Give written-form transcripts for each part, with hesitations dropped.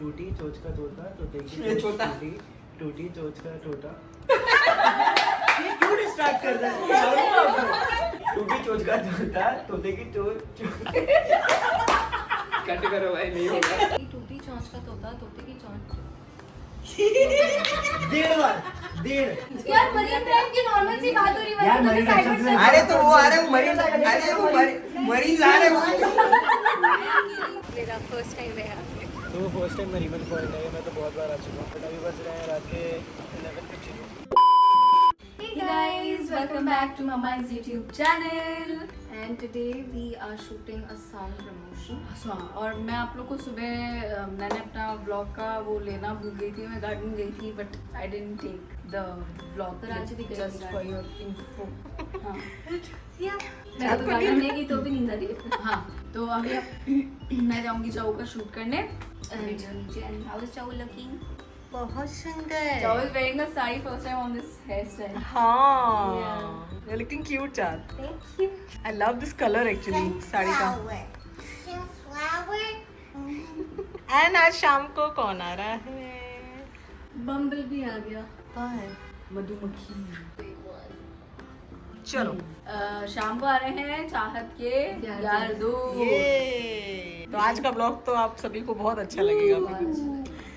टूटी चोच का तोता तोते की ये छोटा। टूटी टूटी चोच का तोता ये क्यों डिस्ट्रैक्ट कर रहा है? टूटी चोच का तोता तोते की चोच कट करो भाई, नहीं होगा। टूटी चोंच का तोता तोते की चोंच। डेढ़ यार मरीन ड्राइव की नॉर्मल सी बात हो रही है। यार, मरीन ड्राइव सबसे- अरे तो वो आ रहे हो मरीज, अरे वो मरीज आ रहे हो। मेरा फर्स्ट टाइम है यहाँ पे। तो फर्स्ट टाइम नरीमन पॉइंट है, मैं तो बहुत बार आ चुका हूँ, बट अभी बज रहे हैं रात के 11:15। Hey guys, welcome back to Mama's YouTube channel. And today we are shooting a song promotion. हाँ, और मैं आप लोग को सुबह मैंने अपना व्लॉग का वो लेना भूल गई थी, मैं गार्डन गई थी but I didn't take the vlog पर आज दिख रही जस्ट है फॉर योर इन्फो। हाँ मैं तो गार्डन में गई तो भी नींद आ रही है। हाँ, तो अभी मैं जाऊंगी चाऊ का शूट करने। And how is Chow looking? बहुत सुंदर। Chow is wearing a sari first time on this hairstyle. हाँ, you're looking cute, Chad. Thank you. I love this color actually, sari का। And आज शाम को कौन आ रहा है? बम्बल भी आ गया, कौन है? मधुमक्खी। चलो। शाम को आ रहे हैं चाहत के यार दो। ये तो आज का ब्लॉग तो आप सभी को बहुत अच्छा लगेगा।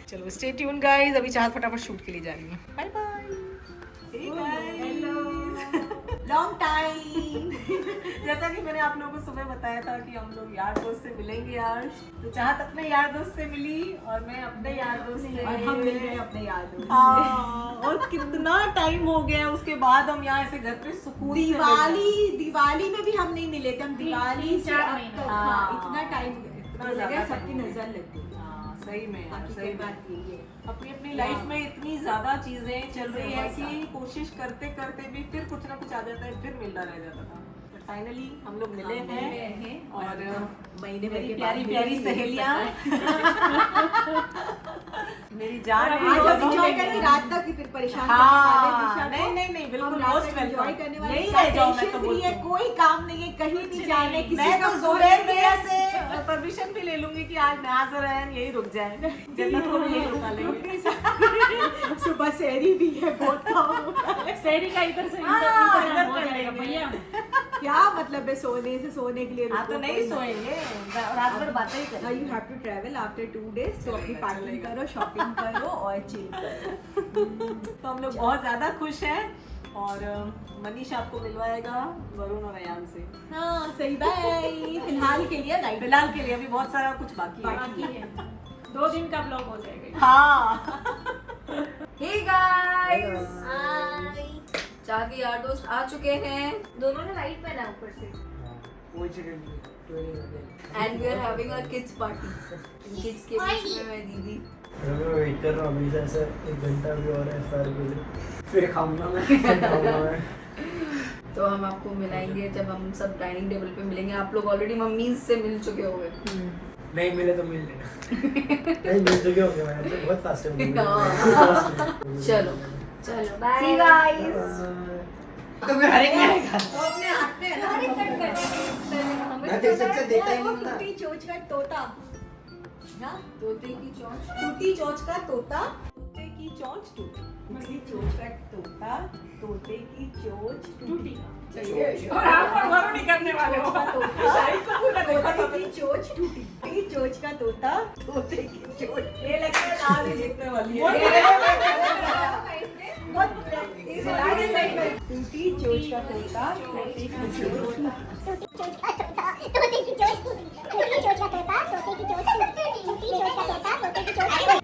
चलो स्टे ट्यून गाइस, अभी चाहत फटाफट शूट के लिए जा रही हूँ। Bye bye. Long time. जैसा कि मैंने आप लोगों को सुबह बताया था कि हम लोग यार दोस्त से मिलेंगे आज, तो चाहत अपने यार दोस्त से मिली और मैं अपने यार दोस्त से, और हम मिल गए अपने यार दोस्त से। हाँ, और कितना टाइम हो गया उसके बाद हम यहाँ ऐसे घर पे सुकून से मिल रहे हैं। दिवाली में भी हम नहीं मिले थे, हम दिवाली से अब तक, हाँ। हाँ, इतना टाइम इतना लगा, ज्यादा सबकी time हो नजर लग गई। हाँ, सही में यार, बाकी सही कोई में। बात नहीं है। अपनी अपनी लाइफ में इतनी ज्यादा चीजें चल रही है कि कोशिश करते करते भी फिर कुछ ना कुछ आ जाता है, फिर मिलना रह जाता था। बट फाइनली हम लोग मिले हैं और महीने भर मेरी के प्यारी बाद प्यारी मिले, सहेलियां मेरी जान आज है, हम जगह enjoy पे करेंगे, मिले। रात तक फिर परेशान हाँ, नहीं बिल्कुल मोस्ट एंजॉय वेलकम। करने वाले नहीं हैं, रह जाओ, मैं तो टेंशन फ्री है, बोलती हूँ। कोई काम नहीं है, कहीं नहीं जाने, किसी मैं का तो फोन जुबैर नहीं भैया है। से परमिशन भी ले लूंगी कि आज नाज और रैन यही रुक जाए, जन्नत को भी यही रुका लेंगे। सुबह सहरी भी है, बहुत काम होता है। शहरी का इधर से हाँ, इधर कर लेंगे भैया। क्या मतलब है सोने के लिए हाँ, तो रुको, नहीं कोई सोएंगे, रात भर बातें ही Now करेंगे। you have to travel after 2 days, तो अपनी पैकिंग करो, शॉपिंग करो और चिल करो। तो हम लोग बहुत ज्यादा खुश हैं और मनीष आपको मिलवाएगा वरुण और अयान से। हाँ सही, बाय। फिलहाल के लिए राइट, फिलहाल के लिए अभी बहुत सारा कुछ बाकी है। 2 दिन का ब्लॉग हो जाएगा। हाँ, Hey guys, चाह के यार दोस्त आ चुके हैं दोनों ने वाइट पहना ऊपर से। and we are having a kids party. Kids के बीच में मैं दीदी। मैं वेट कर रहा हूँ अभी से, ऐसा 1 घंटा भी और है इफ्तार के लिए, फिर खाऊंगा मैं। तो हम आपको मिलाएंगे जब हम सब डाइनिंग टेबल पे मिलेंगे। आप लोग ऑलरेडी मम्मी से मिल चुके होंगे। नहीं मिले तो मिल लेना। नहीं मिल चुके होंगे, मैं तो बहुत फास्ट है। चलो चलो बाय। See you guys. तो मैं हर एक में आएगा। अपने हाथ में है ना, मैं तेरे से देखता ही वो नहीं था। टूटी चोच का तोता, हाँ? तोते की चोंच। टूटी चोच का तोता, तोते की चोंच टूटी, टूटी चोच का तोता, तोते की चोच टूटी। और आप और वरुण ही करने वाले हो। शाही को पूरा देखा था। तोते की चोच टूटी, टूटी चोच का तोता, तोते की चोच। ये लगता है नाज ही जीतने वाली है। टूटी चोच का तोता, तोते की चोच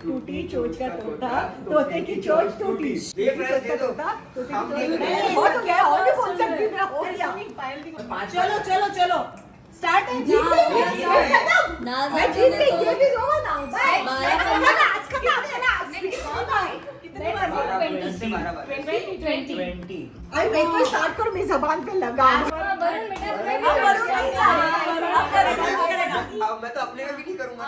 टूटी चोच का तोता, तोते की चोच टूटी। ये प्राइस दे दो। हम देख रहे हैं। बहुत हो गया, और भी बोल सकती हूँ, मेरा हो गया। चलो स्टार्ट है। नाज़ मैं जीत गई, ये भी होगा ना। बारह आज खत्म है ना, कितने बार 12 से 12 20। अरे मैं तो स्टार्ट करूँ, मेरी जबान पे लगा। अब मैं तो अपने में भी नहीं करूंगा।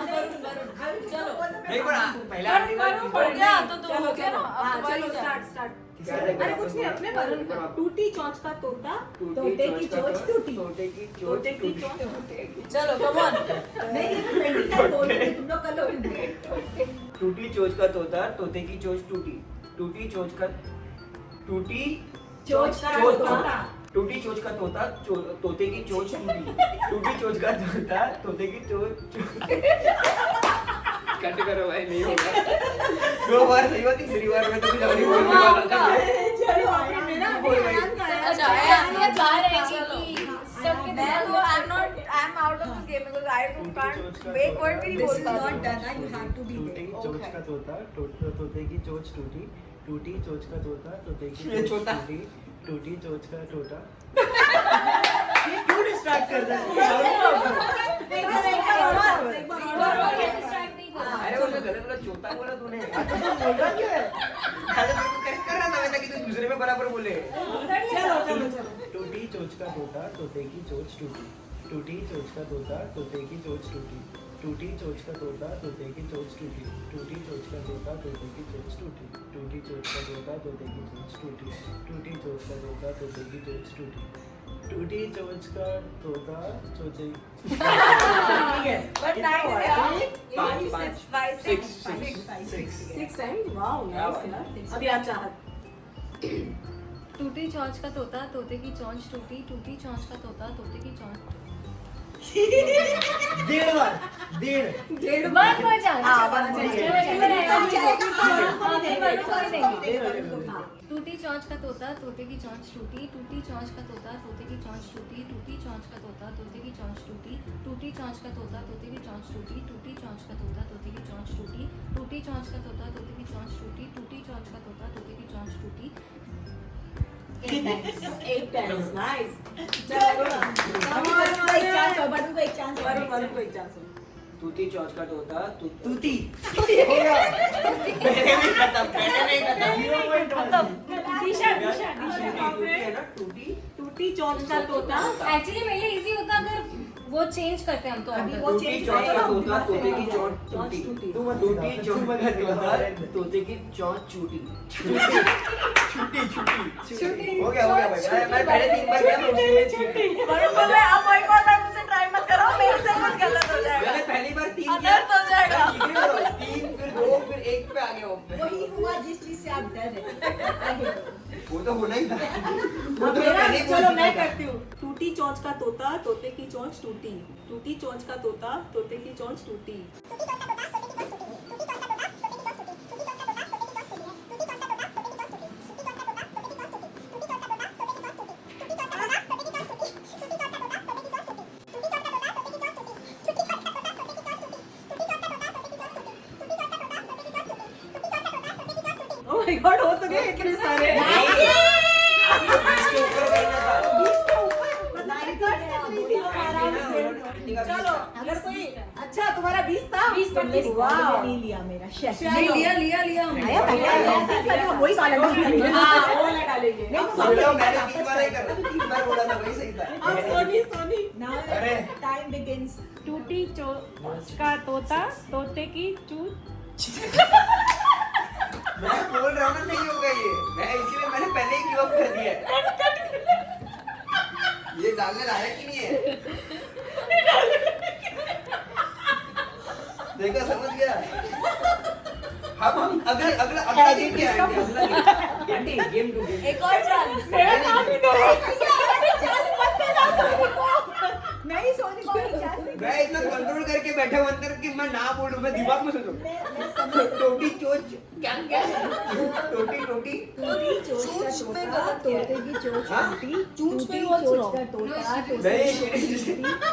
चलो नहीं पर पहला आर्टिकल हो गया तो चलो चलो अब चलो स्टार्ट। अरे कुछ नहीं, अपने वरुण का। टूटी चोंच का तोता, तोते की चोच टूटी। तोते की तोते चोच की टूटी। चोंच टूटी। चलो कम ऑन। नहीं, ये तो 20 का बोल रही, तुम लोग कर लो। टूटी चोच का तोता तोते की चोच टूटी टूटी चोच का टूटी चोच का तोता। टूटी चोच का तोता तोते की चोच टूटी टूटी चोच का तोता तोते की चोच कट करो भाई, नहीं होगा। 2 बार सही हुआ, तीसरी बार में तो कुछ और ही बोलने वाला था। चलो आपने मेरा बोल गई। अच्छा ये जा रहे हैं कि सबके मैं तो I am out of this game because I can't एक वर्ड भी नहीं बोल This is पाती not done. You have to be टूटी there. चोच का तोता तोते की चोच टूटी टूटी चोच का तोता तोते की ये चोच छोटा। टूटी टूटी चोच का तोता। ये क्यों डिस्ट्रैक्ट कर रहा है? अरे वो मैं गलत बोला, चोता बोला तूने। अच्छा तू बोल रहा क्या है? पहले मेरे को करेक्ट कर रहा था मैं, ताकि तू दूसरे में बराबर बोले। चलो टूटी चोच का तोता तोते की चोच टूटी टूटी चोच का तोता तोते की चोच टूटी टूटी चोच का तोता तोते की चोच टूटी टूटी चोच का तोता तोते की चोच टूटी टूटी चोच का तोता तोते की चोच टूटी टूटी चोच का तोता तोते की चोच टूटी टूटी चोच का तोता चोचे but nice 6 time. Wow nice यार। अभी आप चाहत। टूटी चौंच का तोता तोते की चौंच टूटी टूटी चौंच का तोता तोते की चौंच 1.5 बार 1.5 वन हो जाए टूटी चौंच का तोता तोते की चौंच टूटी टूटी चौंच का तोता तोते की चौंच टूटी टूटी चौंच का तोता तोते की चौंच टूटी टूटी चौंच का तोता तोते की चौंच टूटी टूटी चौंच का तोता तोते की चौंच टूटी टूटी चौंच का तोता तोते की चौंच टूटी टूटी चौंच का तोता तोते की चौंच टूटी 8 times. Nice. बटन को एक चांस वरुण को एक चांस। तूती चौच का तोता तूती हो गया। मैंने भी खत्म 0.1 दिशा टूटी है ना टूटी टूटी चौंच का तोता एक्चुअली मेरे लिए इजी होता अगर वो चेंज करते हम तो टूटी चौच का तोता तोते की चौच टूटी टूटी चौच का तोता तोते की चौच छूटी छूटी हो गया भाई। मैं पहले 3 बार किया, मैं उसी में छूटी। अब एक और बार मुझसे ट्राई मत करो, मेरे से कुछ गलत हो जाएगा। मैंने पहली बार 3 किया, अदर्स हो जाएगा। 3 फिर 2 फिर 1 पे आ गया वो। वही हुआ जिस चीज से आप डर रहे वो तो होना ही था। वो तो मेरा पहले ही बोल चलो चुका मैं था। करती हूँ। टूटी चौंच का तोता तोते की चौंच टूटी टूटी चौंच का तोता तोते की चौंच टूटी ओह माय गॉड हो तो गए इतने सारे इसके ऊपर बैठना था। चलो अगर कोई अच्छा तुम्हारा 20 था 20 नहीं लिया मेरा शेफ नहीं लिया हमने आया था क्या हम वही वाला नहीं करेंगे हाँ वो वाला डालेंगे नहीं, बोलो, मैंने 3 बार ही करना, 3 बार बोला था, वही सही था। अब सोनी नाउ अरे। टाइम बिगिंस टूटी चोच का तोता तोते की चूच मैं बोल रहा हूँ ना नहीं होगा ये, मैं इसलिए मैंने पहले ही गिव अप कर दिया है। ये डालने लायक ही नहीं है। देखा, समझ गया। हम अगला गेम क्या है? Aunty game to game. एक और चांस। नहीं सोनी को एक चांस मैं इतना कंट्रोल करके बैठा हूं अंदर कि मैं ना बोलूं, मैं दिमाग में सोचूं। टोटी चोच क्या टोटी टूटी चोच का तोता तोते की चोच हाँ? टूटी टूटी चोच का तोता तोते नहीं, की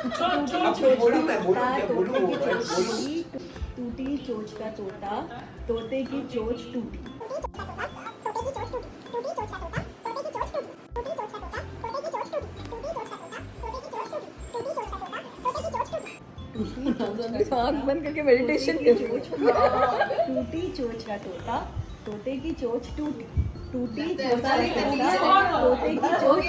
चोच अब बोलूं मैं बोलूं क्या बोलूं टूटी चोच का तोता तोते की चोच टूटी आँख बंद करके मेडिटेशन टूटी चोच का तोता तोते की चोच टूटी टूटी चोच का तोता तोते की चोच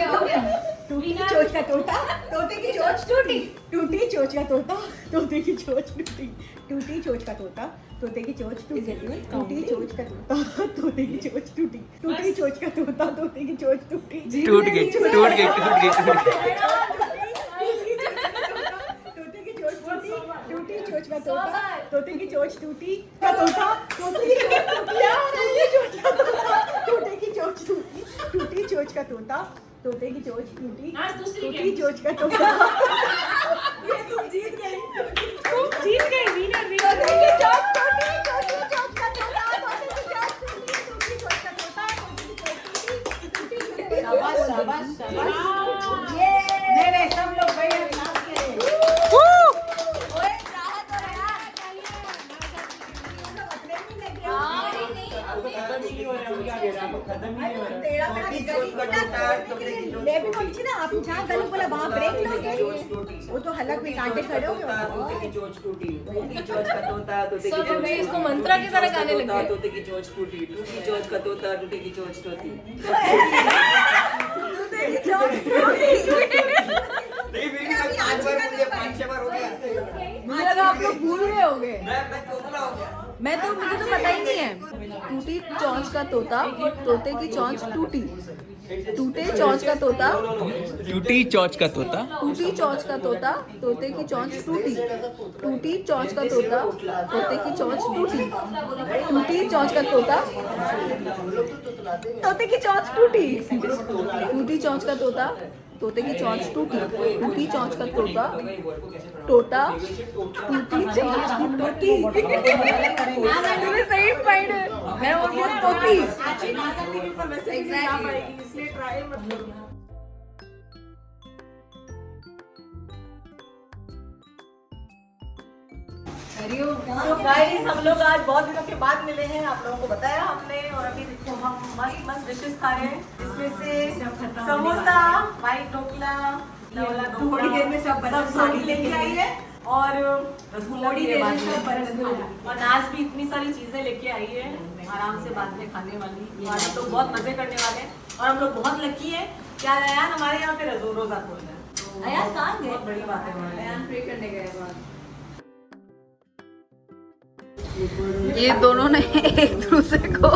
टूटी चोच का तोता तोते की चोच टूटी टूटी चोच का तोता तोते की चोच टूटी टूटी चोच का तोता तोते की चोच टूटी टूटी चोच का तोता तोते की चोच टूटी टूटी चोच का तोता तोते की चोच टूटी टूट गई टूटी चोच का तोता तोते की चोच टूटी का तोता तोता, तोते की चोंच टूटी, आज दूसरी टूटी गेम। चोंच का तोता। ये तुम जीत गई। तुम जीत गए विनर तोते की चोंच टूटी, टूटी चोंच का तोता, तोते की चोंच टूटी, टूटी चोंच का तोता, तोते की चोंच टूटी, टूटी चोंच का शाबाश शाबाश शाबाश। ये नहीं सब लोग भाई क्लास के ओए चाहत हो यार, अपने भी लग गया। खत्म ही नहीं हो रहा है, क्या कह रहे हैं आपको? खत्म ही नहीं हो रहा है। तेरा मेरा गली घुटा तोड़ने के लिए ले भी पहुंची ना, आप जहाँ गलत बोला वहाँ ब्रेक लोगे। वो तो हलक में कांटे खड़े हो गए। तोते की चोंच टूटी, टूटी चोंच का तोता, तोते की सब चोंच अभी इसको टूटी, मंत्रा की तरह गाने लग गए। तोते की चोंच टूटी, टूटी चोंच का तोता, टूटे की चोंच टूटी। तोते की चोंच टूटी। नहीं फिर भी 5 बार बोल दिया, 5-6 बार हो गया। मुझे लगा आप लोग भूल गए होगे। मैं तोतला हो गया। मुझे तो पता ही नहीं है। टूटी चोंच का तोता, तोते की चोंच टूटी, टूटे चोंच का तोता, टूटी चोंच का तोता, टूटी चोंच का तोता, तोते की चोंच टूटी, टूटी चोंच का तोता, तोते की चोंच टूटी, टूटी चोंच का तोता, तोते की चोंच टूटी, टूटी चोंच का तोता, तोते की चोंच टूटी, टूटी चोंच का तोता, टोटा, टूटी चोंच की टोटी। तूने सही पढ़ा है। मैं बोल गया तोती। इसलिए ट्राई मत करो। तो गाइस हम लोग आज बहुत दिनों के बाद मिले हैं, आप लोगों को बताया हमने, और अभी देखो हम मस्त मस्त डिशेस खा रहे हैं। इसमें से समोसा, वाइट ढोकला, थोड़ी देर में सब साड़ी लेके आई है, और थोड़ी देर में सब रसगुल्ला, और नाज भी इतनी सारी चीजें लेके आई है आराम से बाद में खाने वाली। और हम लोग बहुत मजे करने वाले हैं, और हम लोग बहुत लकी है क्या अयान हमारे यहाँ पे रोजा खोल रहे हैं। तो अयान कहाँ गए? बहुत बड़ी बात है हमारे लिए। अयान प्रे करने गए बाहर। ये दोनों ने एक दूसरे को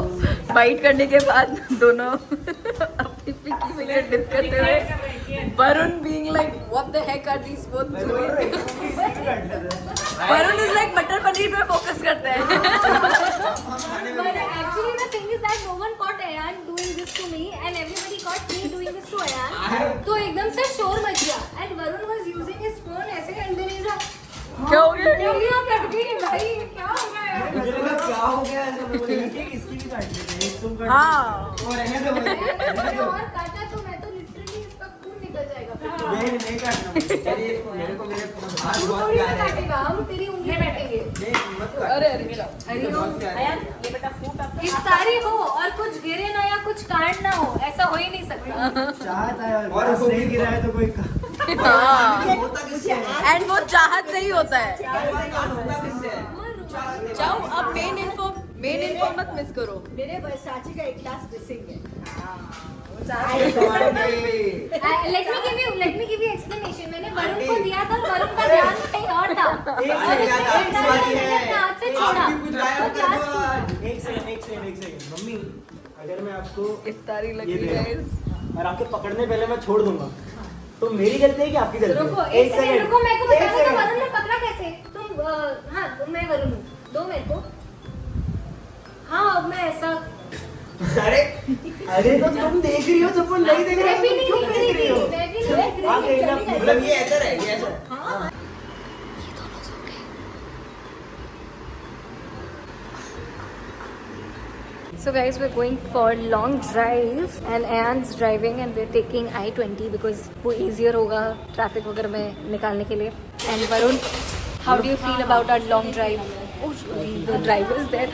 फाइट करने के बाद दोनों अपनी पिकी फिंगर डिप करते हुए, Varun being like what the heck are these both doing. Varun is like matar paneer पे फोकस करते हैं। But actually the thing is that no one caught Ayan doing this to me and everybody caught me doing this to Ayan. तो एकदम से शोर much गया and Varun was using his phone ऐसे and then he's like क्या हो गया? उंगलियां कट गई भाई क्या हो गया यार? मुझे लगा क्या हो गया ऐसा, मुझे लगा कि इसकी भी काट लेते हैं, तुम काट हाँ। और रहने दो भाई, रहने मैंने दो। और काटा तो मैं तो लिटरली इसका खून निकल जाएगा फिर। नहीं काटना मुझे। मेरे को मेरे हाथ तू बहुत थोड़ी ना प्यारे हैं। काटेगा हम तेरी उंगली काटेंगे। नहीं मत काट। अरे अरे मेरा अयान ये बेटा फ्रूट आपका इफ्तारी हो और कुछ गिरे ना या कुछ कांड ना हो ऐसा हो ही नहीं सकता। चाहत है और उसको नहीं गिरा है तो कोई एंड वो चाहत से ही होता है। जाओ अब मेन इन्फो मत मिस करो। मेरे चाची का एक क्लास मिसिंग है। Let me give you explanation. मैंने वरुण को दिया था, वरुण का ध्यान कहीं और था। और उसने अपने हाथ से छोड़ा। तो एक सेकंड मम्मी, अगर मैं आपको इफ्तारी ये लगी दे रहा हूं, गाइस। और आपके पकड़ने पहले मैं छोड़ दूंगा, तो मेरी गलती है कि आपकी गलती है? रुको एक सेकंड रुको, मेरे को एक बताना था सेकंड। वरुण ने पकड़ा कैसे? तुम हाँ मैं वरुण हूँ, दो मेरे को। हाँ अब मैं ऐसा अरे तो तुम देख रही हो, सब नहीं देख रहे मैं भी हो, नहीं तुम दिख क्यों रही देख रही हो? थी, मैं भी नहीं दिख हाँ, रही थी, देखना, चली गई। मतलब ये ऐसा है, ये ऐसा। हाँ So guys, we're going for long drive and Ayan's driving and we're taking I-20 because वो easier होगा traffic वगैरह में निकालने के लिए. And Varun, how do you feel about our long drive? Oh, the driver is there.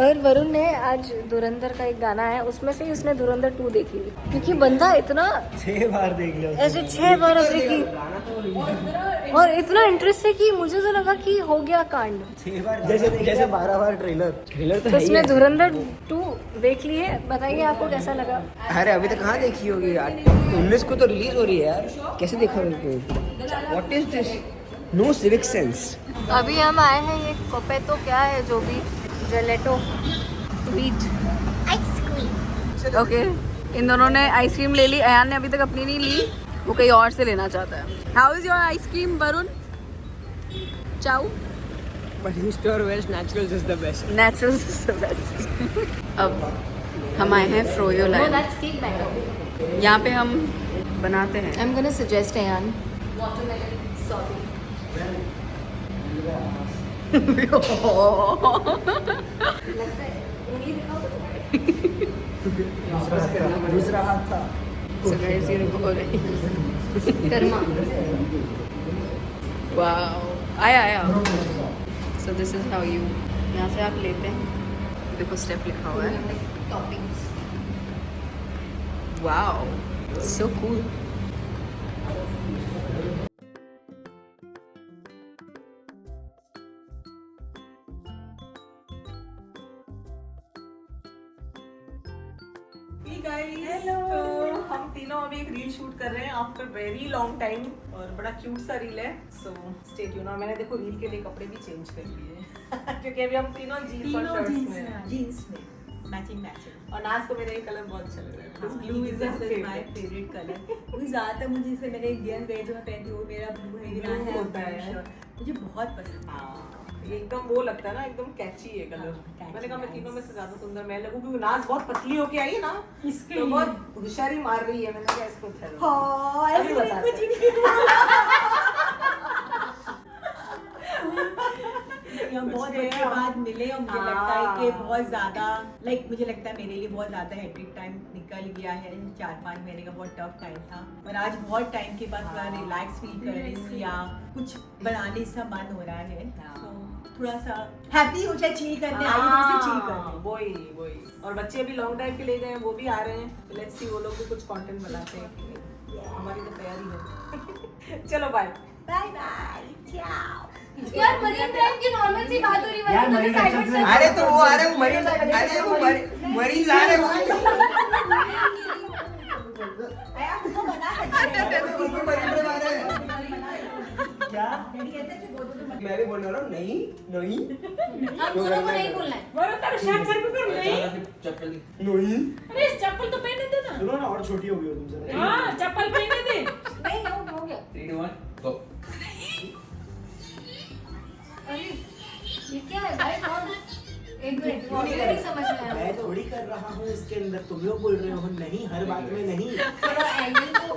और वरुण ने आज धुरंधर का एक गाना है, उसमें से ही उसने धुरंधर 2 देख ली क्योंकि बंदा इतना 6 बार देख लिया उसने। ऐसे 6 बार ऐसे की और इतना इंटरेस्ट है कि मुझे तो लगा कि हो गया कांड. 6 बार जैसे 12 बार ट्रेलर तो तो है ही उसने है। धुरंधर 2 देख ली है. बताइए आपको कैसा लगा? अरे अभी तक कहाँ देखी होगी यार, 19 को तो रिलीज हो रही है यार, कैसे देखा होगी? What is this, no civic sense. अभी हम आए हैं ये कोपेतो क्या है जो भी जेलेटो व्हीट आइसक्रीम. ओके, इन दोनों ने आइसक्रीम ले ली, अयान ने अभी तक अपनी नहीं ली, वो कहीं और से लेना चाहता है. How is your ice cream Varun? Chow but east और west Naturals is the best. Natural is the best. अब हम आए हैं froyo No, line. that's cake batter. यहाँ पे हम बनाते हैं। I'm gonna suggest Ayan watermelon sorbet. दूसरा हाथ था So guys, ये रुको हो रही कर्मा. वाओ, आया। So this is how you, यहाँ से आप लेते हैं, देखो स्टेप लिखा हुआ है। Toppings. Wow, so cool। Hello, तो हम तीनों अभी एक रील शूट कर रहे हैं आफ्टर वेरी लॉन्ग टाइम और बड़ा क्यूट सा रील है। So stay tune. और मैंने देखो रील के लिए कपड़े भी चेंज कर लिए क्योंकि अभी हम तीनों जीन्स और शर्ट्स में हैं। जीन्स में मैचिंग और नाज को मेरा ये कलर बहुत अच्छा लग रहा है। Blue is my favourite colour. मुझे ज्यादातर मुझे जैसे मैंने इंडियन वेयर जो मैं पहनती हूँ वो मेरा ब्लू है, Blue मेरा होता है। मुझे बहुत पसंद है। ये एकदम वो लगता है ना, एकदम कैची है कलर। मैंने कहा मैं तीनों में से ज्यादा सुंदर मैं लगूं क्योंकि नाज बहुत पतली होके आई है ना, इसके तो लिए। बहुत होशियारी मार रही है। मैंने कहा इसको ठहरो। हाँ, अभी ऐसे बताते कुछ हैं। नहीं, हम बहुत देर के बाद मिले और मुझे लगता है कि बहुत ज्यादा मुझे लगता है मेरे लिए बहुत ज्यादा हेक्टिक टाइम निकल गया है। 4-5 महीने का बहुत टफ टाइम था और आज बहुत टाइम के बाद थोड़ा रिलैक्स फील कर रही हूँ या कुछ बनाने सा मन हो रहा है। तो थोड़ा सा हैप्पी हो जाए, चिल करने आई हूँ, चिल करने। वही और बच्चे अभी लॉन्ग ड्राइव के ले गए हैं, वो भी आ रहे हैं। लेट्स सी वो लोग भी कुछ कंटेंट बनाते हैं। हमारी तो तैयारी है। चलो बाय बाय चाओ। यार मरीन ड्राइव की नॉर्मल सी बात हो रही है। यार, तो मरीन साइड ड्राइव में से- से- अरे तो वो आ रहे वो मरीन, अरे वो मरीन आ रहे आपको मना क्या मैं भी बोल रहा हूँ नहीं नहीं हम दोनों को नहीं बोलना है। बोलो कर शर्ट सर पे कर नहीं। चप्पल नहीं। अरे इस चप्पल तो पहने दे ना। सुनो ना, और छोटी हो गई हो तुमसे। हाँ चप्पल पहने दे। नहीं हो गया। 3 2 1 गो। अरे ये क्या है भाई? कौन एक मिनट वो नहीं समझ में आया मैं मुझे तो। थोड़ी कर रहा हूँ इसके अंदर, तुम लोग बोल रहे हो नहीं, हर बात में नहीं। थोड़ा एंगल को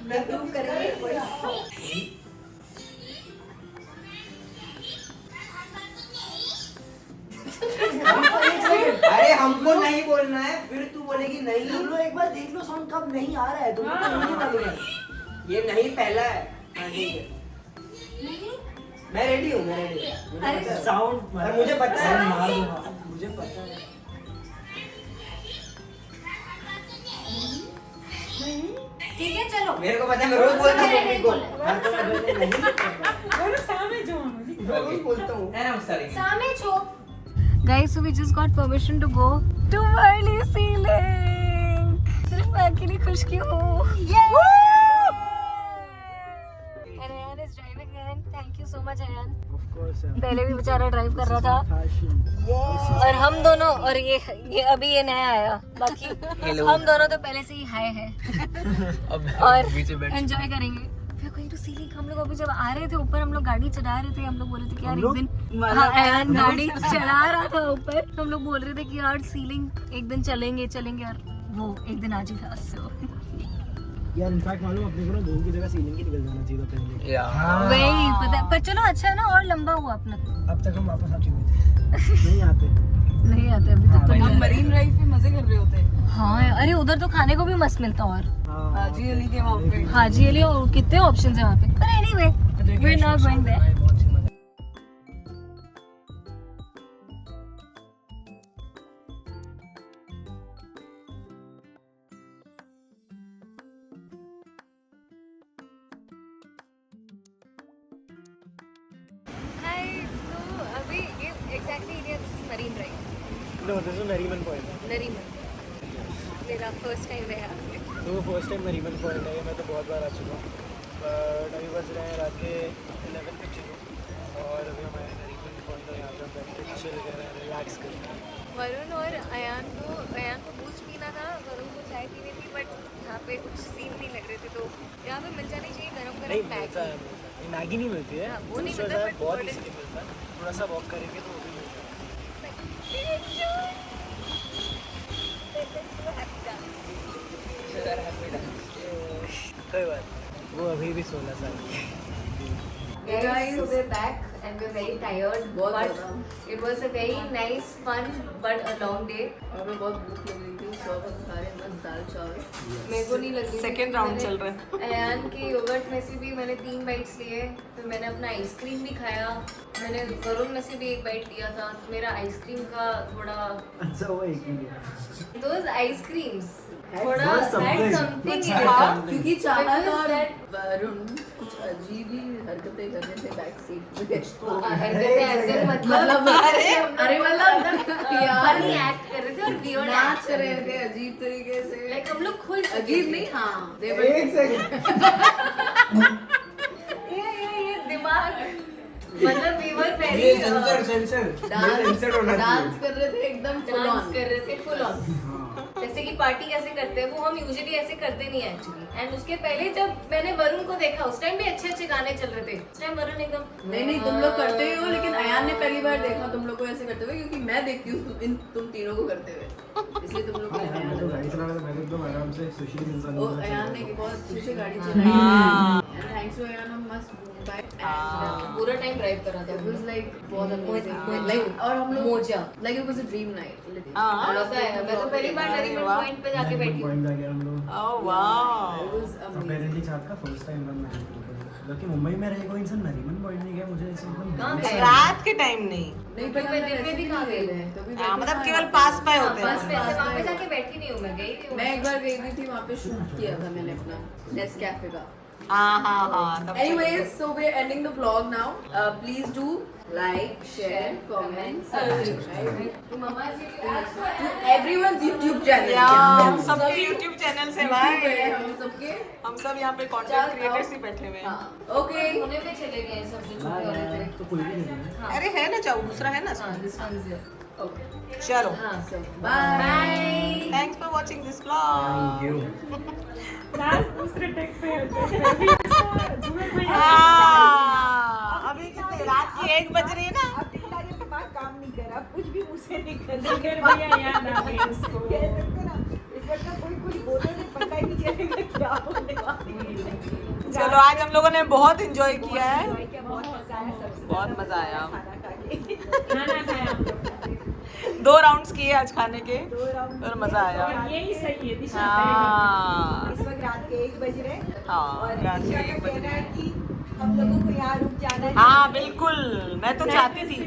मैं प्रूव करेंगे। अरे हमको नहीं बोलना है, फिर तू बोलेगी नहीं। तुम लोग एक बार देख लो साउंड कब नहीं आ रहा है, तुम लोग को नहीं मालूम है। ये नहीं पहला है। हाँ ठीक है, नहीं मैं रेडी हूँ, मैं रेडी हूँ। अरे साउंड और मुझे पता है। मार दूंगा, मुझे पता है। ठीक है चलो। मेरे को पता है, मैं रोज बोलता हूँ मम्मी को। हर तरह से नहीं करना। बोलो सामने जो मैं रोज बोलता हूँ। सामने छो। Guys, so we just got permission to go to Worli Sea सिर्फ मैं अकेली खुश क्यों हूँ? And Ayan is driving in. Thank you so much, Ayan. Of course, yeah. पहले भी बेचारा ड्राइव कर रहा था Fashion. और हम दोनों और ये अभी ये नया आया। बाकी हम दोनों तो पहले से ही हाय है और एंजॉय करेंगे। We are going to Sea Lake। हम लोग अभी जब आ रहे थे ऊपर, हम लोग गाड़ी चला रहे थे, हम लोग बोल रहे थे कि यार एक दिन, हाँ अयान गाड़ी चला रहा था ऊपर, हम लोग बोल रहे थे कि यार Sea Lake एक दिन चलेंगे और वो एक दिन आज ही था। So यार इनफैक्ट मालूम अपने को ना घूम की जगह सीलिंग की निकल जाना चाहिए था पहले। वही पता है, पर चलो अच्छा है ना, और लंबा हुआ अपना। अब तक हम वापस आ चुके थे। नहीं आते। नहीं आते अभी तक तो। हम मरीन ड्राइव पे मजे कर रहे होते हैं। हाँ अरे उधर तो खाने को भी मस्त मिलता और हाँ। हाजी अली के वहाँ पे। हाजी अली और कितने ऑप्शंस हैं वहाँ पे। पर anyway we are not going there. बहुत सी मजा। हाय, तो अभी ये exactly Indian Marine Drive No, this is Nariman Point. Nariman मेरा फर्स्ट टाइम है यहाँ पे। तो वो फर्स्ट टाइम नरीमन पॉइंट है, मैं तो बहुत बार आ चुका हूँ। बट अभी बज रहे हैं रात के 11:52 और अभी हमारे नरीमन पॉइंट है, यहाँ पे हम बैठ के चिल कर रहे हैं, रिलैक्स कर रहे हैं। वरुण और अयान को बूस्ट पीना था, वरुण को चाय पीनी थी, बट यहाँ पे कुछ सीन नहीं लग रहे थे, तो यहाँ पे मिल जानी चाहिए गरम नहीं गरम मिलता है, मैगी। ये मैगी नहीं मिलती है, हाँ, वो नहीं दूसरा मिलता, शायद but बहुत what is- इजीली मिलता है। थोड़ा सा वॉक करेंगे तो वो भी मिलता है। अभी भी 16 साल की। Guys, so we're back and we're very tired. बहुत But ज़्यादा। it was a very nice, fun, but a long day. और मैं बहुत भूख लग रही थी, सौ का खा रहे मस्त दाल चावल। मेरे को नहीं लगी। Second round चल रहा है। अयान के योगर्ट में से भी मैंने 3 बाइट्स लिए, फिर मैंने अपना आइसक्रीम भी खाया, मैंने वरुण में से भी 1 बाइट लिया था। मेरा आइसक्रीम का थोड़ा अच्छा वो एक ही है। दोज आइसक्रीम्स थोड़ा was had something. something कुछ in had it. something. क्योंकि चाहत Because और that- वरुण कुछ अजीब ही हरकतें कर रहे थे बैक सीट पे। हरकतें ऐसे मतलब अरे मतलब यार फनी एक्ट कर रहे थे और वियर्ड नाच एक्ट कर रहे थे अजीब तरीके से। लाइक हम लोग खुल चुके अजीब थे। नहीं, हाँ they were- एक सेकंड। ये दिमाग मतलब we were very ये सेंसर सेंसर होना डांस चाहिए। कर रहे थे एकदम full डांस on। कर रहे थे फुल ऑन। जैसे कि पार्टी कैसे करते हैं वो हम यूजुअली ऐसे करते नहीं एक्चुअली। एंड उसके पहले जब मैंने वरुण को देखा उस टाइम भी अच्छे अच्छे गाने चल रहे थे। उस टाइम वरुण एकदम नहीं तुम लोग करते ही हो, लेकिन अयान ने पहली बार देखा तुम लोग को ऐसे करते हुए, क्योंकि मैं देखती हूँ तुम तीनों को करते हुए, इसलिए तुम लोग को मैं तो गाड़ी चला रहा था, मैं एकदम आराम से सुशील इंसान ओ की तरह अयान चल ने रहा था। बहुत अच्छे से गाड़ी चलाई एंड थैंक्स टू अयान हम मस्त बाय एंड पूरा टाइम ड्राइव कर रहा इट वाज था। लाइक बहुत अमेजिंग मोजा। लाइक और हम लोग मोजा। Like it was a dream night हाँ। मजा आया। मैं तो पहली बार नरीमन वाह। पॉइंट पे जाके बैठी हूँ। पॉइंट आ गया हम लोग। Oh wow. It was amazing apparently chart का फर्स्ट टाइम रन मैं जबकि मुंबई में रहे कोई इंसान नरीमन पॉइंट नहीं गया मुझे ऐसे एकदम कहाँ मिस गए? आ गया। रात के टाइम नहीं। नहीं कभी पता दिन में भी कहाँ गए थे? कभी हाँ, बैठे मतलब ना केवल यहाँ पास पास हाँ, होते हैं। बस वैसे वहाँ पे जाके बैठी नहीं हूँ। मैं गई थी मैं एक बार गई भी थी वहाँ पे शूट किया था मैंने अपना नेस्कैफे का। हाँ तब Anyways, so we're ending the vlog now. Please do like, share, comment, subscribe तो मम्मा जी to everyone's YouTube channel. या हम हम सबके सभी YouTube चैनल से YouTube पे भाई। हैं हम सबके। हम सब यहाँ पे कंटेंट चल, क्रिएटर्स आओ। ही बैठे हुए हैं। हाँ, okay. होने पे चले गए सब जो छुट्टे वाले थे। तो कोई भी नहीं है। हाँ, अरे है ना चाऊ दूसरा है ना हाँ, this one's there. Okay. चलो हाँ, So, bye. Bye. Thanks for watching this Thank vlog. you. Last दूसरे टेक पे होते हैं फिर भी ऐसा जुए में अभी कितने रात की 1 बज रही है ना। अब दिखलाने के बाद काम नहीं कर रहा, कुछ भी मुंह से निकल फिर भैया याद आ गई इसको। कह सकते ना, इस वक्त ना कोई कुछ बोले नहीं, पता ही नहीं चलेगा क्या बोलने वाली है। चलो आज हम लोगों ने बहुत एंजॉय किया है। enjoy किया, बहुत मजा आया, सबसे बहुत ज्यादा मजा आया। खाना खा के। खाना खाया हम लोग। 2 राउंड्स किए आज खाने के 2 राउंड और मजा आया। और यही सही है दिशा हाँ इस वक्त रात के 1 बज रहे हैं हाँ, और रात के दिशा 1 का बज कहना रहे है हैं। कि हम लोगों को यहाँ रुक जाना है। हाँ बिल्कुल, मैं तो चाहती थी।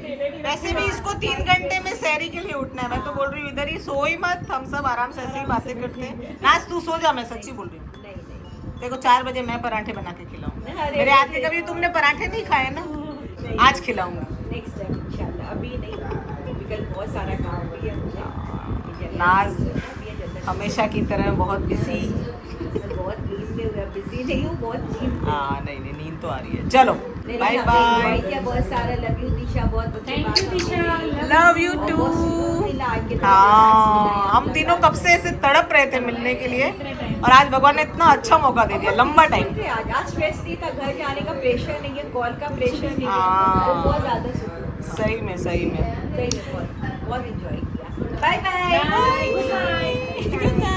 वैसे भी इसको 3 घंटे में शहरी के लिए उठना है। मैं तो बोल रही हूँ इधर ही सो ही मत, हम सब आराम से ऐसे ही बातें करते हैं। नाच तू सो जा, मैं सच्ची बोल रही हूँ। नहीं नहीं देखो 4 बजे मैं पराठे बना के खिलाऊँ। अरे मेरे हाथ के कभी तुमने पराठे नहीं खाए ना, नहीं। आज खिलाऊंगी। नेक्स्ट टाइम इंशाल्लाह, अभी नहीं, कल बहुत सारा काम भी है मुझे। नाज हमेशा की तरह बहुत बिजी। बहुत नींद में हुआ, बिजी नहीं हूँ, बहुत नींद में। हाँ नहीं नहीं नींद तो आ रही है। चलो नहीं, बाय हमने enjoy बाय। किया बहुत सारा। लव यू दिशा, बहुत अच्छी Thank बात you, हुई। दिशा। लव यू और टू। बहुत सुकून मिला आज के दिन। हाँ हम तीनों कब से ऐसे तड़प रहे थे मिलने के लिए, और आज भगवान ने इतना अच्छा मौका दे दिया, लंबा टाइम। आज स्ट्रेस नहीं था, घर जाने का प्रेशर नहीं है, कॉल का प्रेशर नहीं है, हाँ। तो बहुत ज्यादा सुकून। सही में सही में। सही में बहुत बहुत एंजॉय किया। Bye bye. Bye. Good night. Good night.